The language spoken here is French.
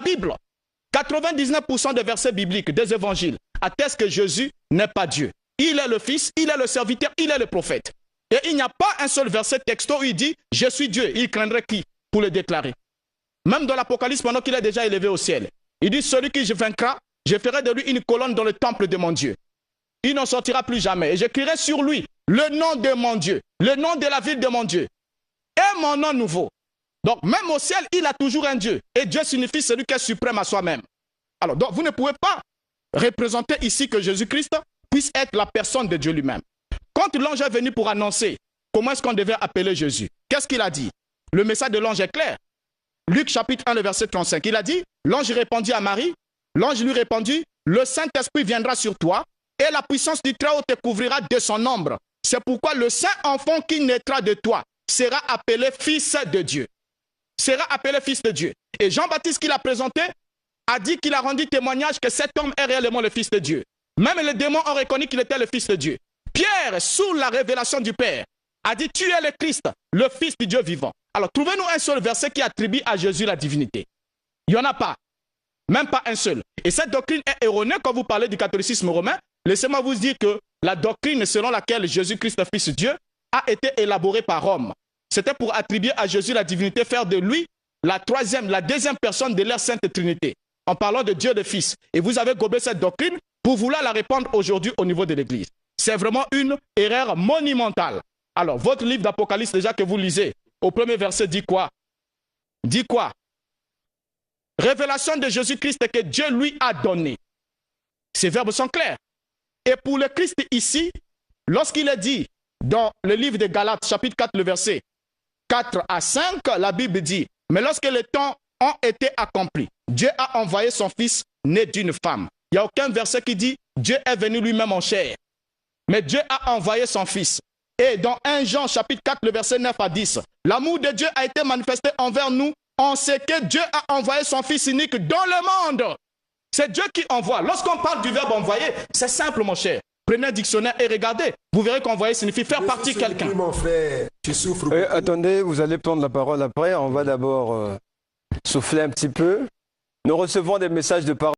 Bible, 99% des versets bibliques, des évangiles, attestent que Jésus n'est pas Dieu. Il est le Fils, il est le serviteur, il est le prophète. Et il n'y a pas un seul verset texto où il dit « Je suis Dieu ». Il craindrait qui pour le déclarer? Même dans l'Apocalypse, pendant qu'il est déjà élevé au ciel, il dit « Celui qui je vaincra, je ferai de lui une colonne dans le temple de mon Dieu. Il n'en sortira plus jamais. Et j'écrirai sur lui le nom de mon Dieu, le nom de la ville de mon Dieu, et mon nom nouveau. » Donc, même au ciel, il a toujours un Dieu. Et Dieu signifie celui qui est suprême à soi-même. Alors, donc, vous ne pouvez pas représenter ici que Jésus-Christ puisse être la personne de Dieu lui-même. Quand l'ange est venu pour annoncer comment est-ce qu'on devait appeler Jésus, qu'est-ce qu'il a dit? Le message de l'ange est clair. Luc chapitre 1, le verset 35, il a dit, l'ange répondit à Marie, l'ange lui répondit, le Saint-Esprit viendra sur toi et la puissance du Très-Haut te couvrira de son ombre. C'est pourquoi le saint enfant qui naîtra de toi sera appelé fils de Dieu. Sera appelé fils de Dieu. Et Jean-Baptiste qui l'a présenté a dit qu'il a rendu témoignage que cet homme est réellement le fils de Dieu. Même les démons ont reconnu qu'il était le fils de Dieu. Pierre, sous la révélation du Père, a dit, tu es le Christ, le fils du Dieu vivant. Alors, trouvez-nous un seul verset qui attribue à Jésus la divinité. Il n'y en a pas. Même pas un seul. Et cette doctrine est erronée quand vous parlez du catholicisme romain. Laissez-moi vous dire que la doctrine selon laquelle Jésus-Christ, fils de Dieu, a été élaborée par Rome. C'était pour attribuer à Jésus la divinité, faire de lui la deuxième personne de la Sainte Trinité, en parlant de Dieu le Fils. Et vous avez gobé cette doctrine pour vouloir la répandre aujourd'hui au niveau de l'Église. C'est vraiment une erreur monumentale. Alors, votre livre d'Apocalypse, déjà que vous lisez, au premier verset, dit quoi? Dit quoi? Révélation de Jésus-Christ que Dieu lui a donné. Ces verbes sont clairs. Et pour le Christ ici, lorsqu'il est dit dans le livre de Galates, chapitre 4, le verset 4 à 5, la Bible dit, mais lorsque les temps ont été accomplis, Dieu a envoyé son Fils né d'une femme. Il n'y a aucun verset qui dit, Dieu est venu lui-même en chair. Mais Dieu a envoyé son Fils. Et dans 1 Jean, chapitre 4, le verset 9 à 10, l'amour de Dieu a été manifesté envers nous en ce que Dieu a envoyé son Fils unique dans le monde. C'est Dieu qui envoie. Lorsqu'on parle du verbe envoyer, c'est simple, mon cher. Prenez un dictionnaire et regardez. Vous verrez qu'envoyer signifie faire partie quelqu'un. Mon frère, tu souffres. Attendez, vous allez prendre la parole après. On va d'abord souffler un petit peu. Nous recevons des messages de parole.